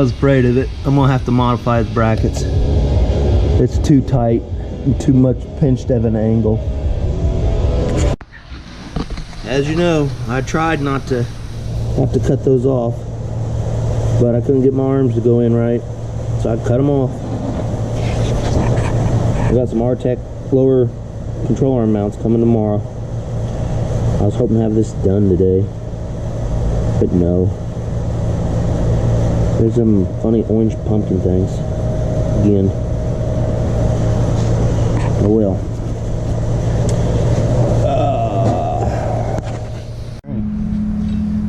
was afraid of it. I'm gonna have to modify the brackets. It's too tight and too much pinched of an angle. As you know, I tried not to cut those off, but I couldn't get my arms to go in right, so I cut them off. I got some RTEC lower control arm mounts coming tomorrow. I was hoping to have this done today, but no. There's some funny orange pumpkin things again. Oh well.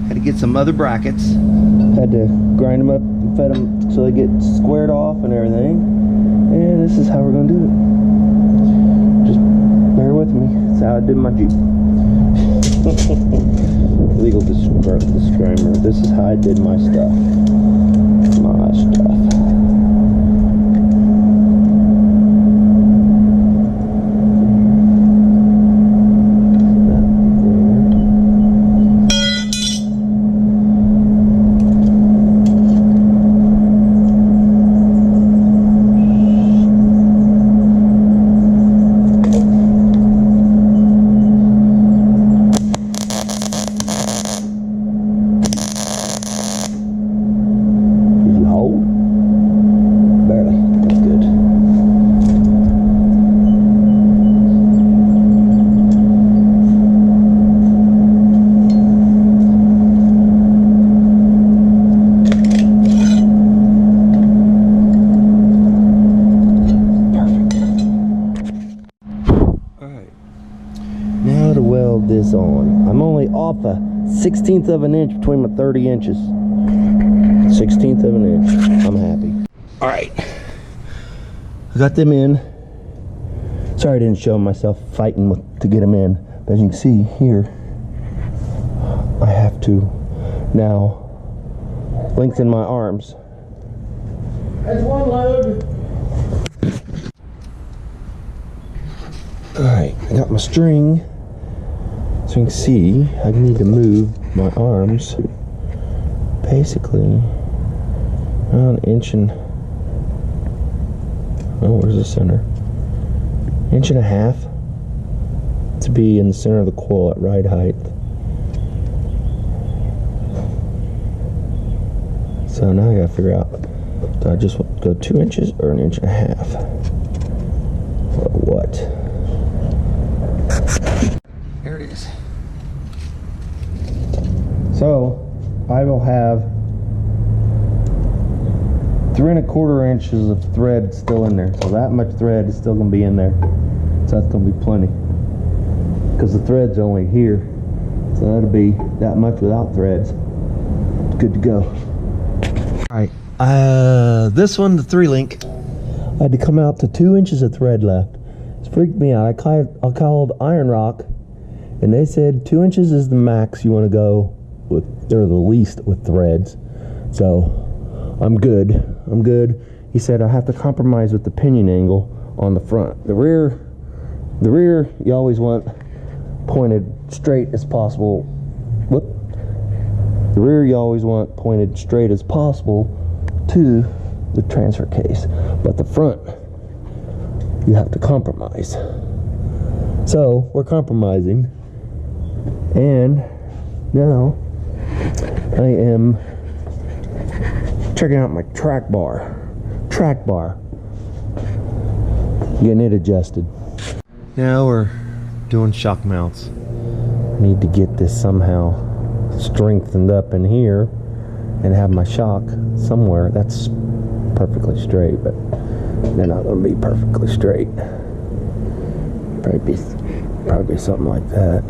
Had to get some other brackets. Had to grind them up and fed them so they get squared off and everything. And this is how we're gonna do it. Just bear with me. That's how I did my Jeep. Legal disclaimer. This is how I did my stuff. My stuff. This on. I'm only off a 1/16 of an inch between my 30 inches. 1/16 of an inch. I'm happy. All right. I got them in. Sorry I didn't show myself fighting to get them in. But as you can see here, I have to now lengthen my arms. That's one load. All right, I got my string. So you can see, I need to move my arms basically around an inch and, oh, where's the center? 1.5 inches to be in the center of the coil at ride height. So now I gotta figure out, do I just go 2 inches or 1.5 inches? Or what? There it is. So I will have 3¼ inches of thread still in there. So that much thread is still going to be in there. So that's going to be plenty. Because the thread's only here. So that'll be that much without threads. Good to go. Alright. This one, the 3-link, I had to come out to 2 inches of thread left. It's freaked me out. I called Iron Rock, and they said 2 inches is the max you want to go with, or the least with threads. So I'm good. He said I have to compromise with the pinion angle on the front. The rear you always want pointed straight as possible. Whoop. The rear you always want pointed straight as possible to the transfer case, but the front you have to compromise. So we're compromising, and now I am checking out my track bar, getting it adjusted. Now we're doing shock mounts. Need to get this somehow strengthened up in here and have my shock somewhere that's perfectly straight, but they're not going to be perfectly straight. Probably be something like that.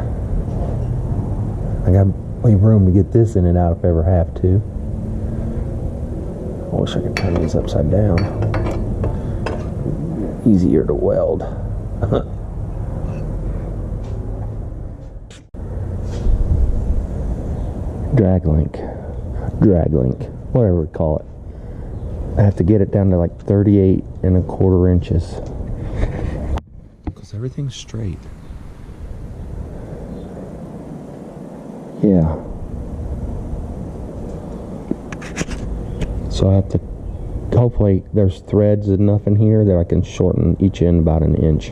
I got leave room to get this in and out if I ever have to. I wish I could turn these upside down. Easier to weld. Drag link, whatever we call it. I have to get it down to like 38¼ inches. Because everything's straight. Yeah. So I have to, hopefully there's threads enough in here that I can shorten each end about an inch.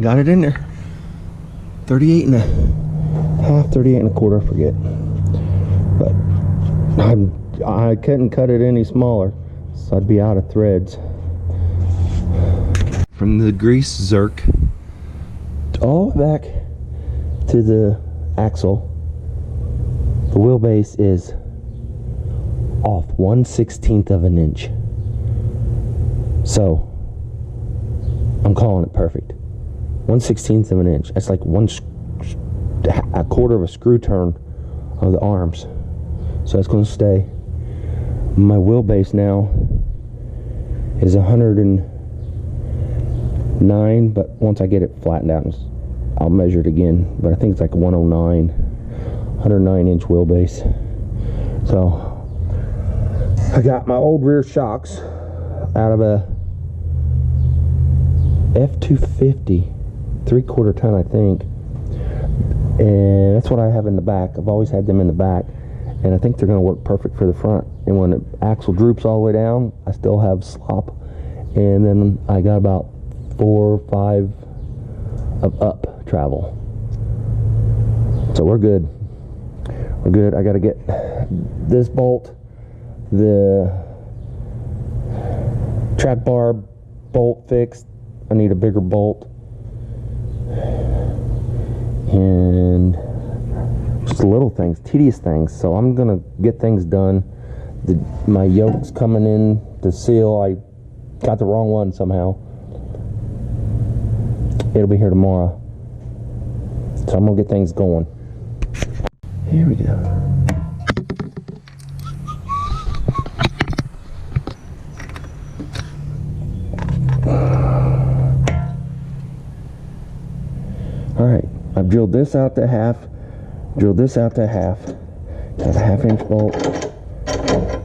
Got it in there. 38 and a half, 38 and a quarter, I forget. But I couldn't cut it any smaller, so I'd be out of threads. From the grease zerk all the way back to the axle, the wheelbase is off 1/16 of an inch. So I'm calling it perfect. 1/16 of an inch. That's like a quarter of a screw turn of the arms. So that's going to stay. My wheelbase now is 109, but once I get it flattened out, I'll measure it again. But I think it's like 109 inch wheelbase. So I got my old rear shocks out of a F250. 3/4 ton, I think, and that's what I have in the back. I've always had them in the back, and I think they're going to work perfect for the front. And when the axle droops all the way down, I still have slop, and then I got about 4 or 5 of up travel. So we're good. We're good. I got to get this bolt, the track bar bolt fixed. I need a bigger bolt. And just little things, tedious things. So I'm gonna get things done. My yoke's coming in to seal. I got the wrong one somehow. It'll be here tomorrow, so I'm gonna get things going. Here we go. All right, I've drilled this out to half, drilled this out to half, got a 1/2 inch bolt.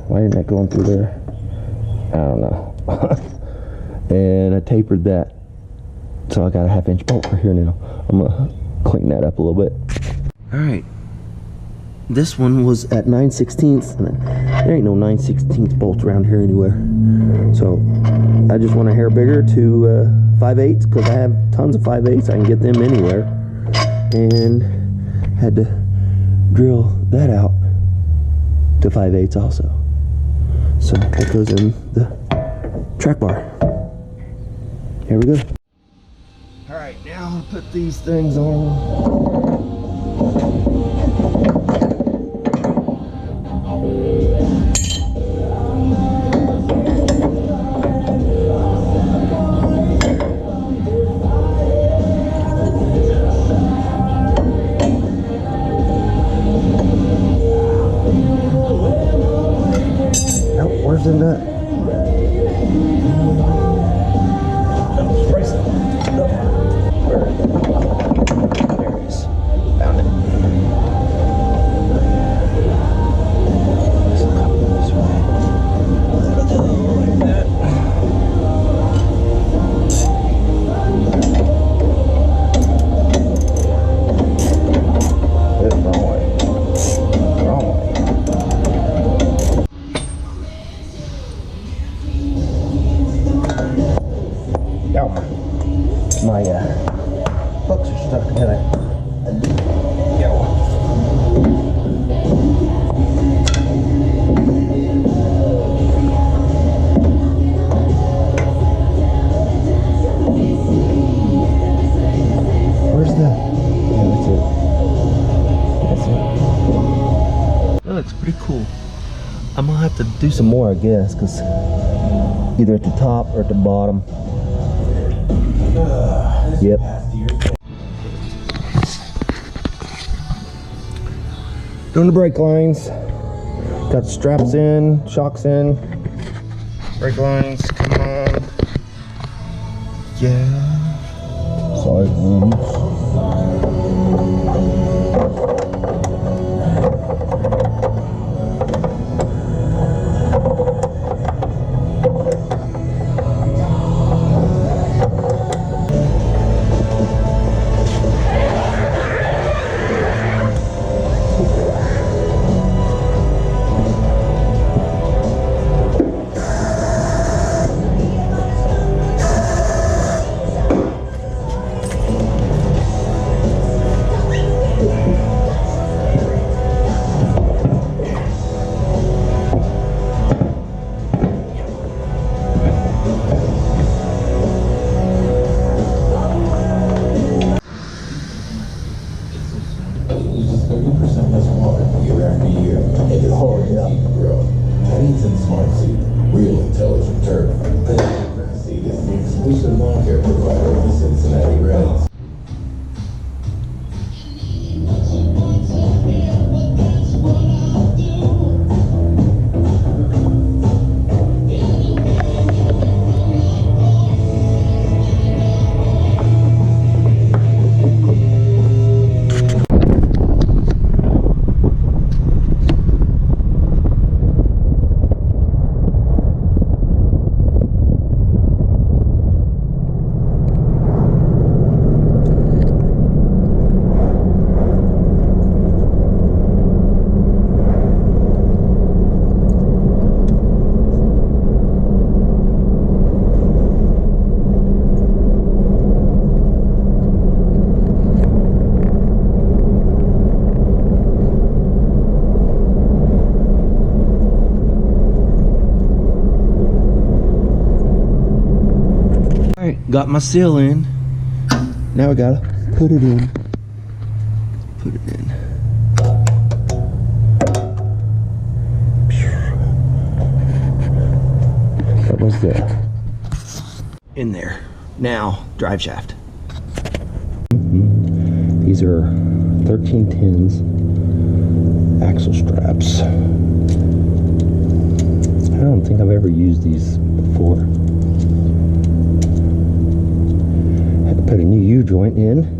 Why isn't that going through there? I don't know. And I tapered that, so I got a 1/2 inch bolt for here now. I'm gonna clean that up a little bit. All right, this one was at 9/16, and there ain't no 9/16 bolts around here anywhere. So I just want a hair bigger to 5/8, because I have tons of 5/8. I can get them anywhere, and had to drill that out to 5/8 also. So that goes in the track bar. Here we go. All right, now I'll put these things on. Where's the nut? There it is. Found it. There's a couple this way. Like that. Wrong way. Wrong way. My hooks are stuck together. Go. Where's the? Yeah, that's it. That's it. That looks pretty cool. I'm gonna have to do some more, I guess, because either at the top or at the bottom. Yep. Doing the brake lines. Got Got the straps in, shocks in, brake lines, come on. Yeah. Side ones. Got my seal in. Now we gotta put it in. Put it in. That was there. In there. Now, drive shaft. These are 1310s axle straps. I don't think I've ever used these before. Put a new U-joint in.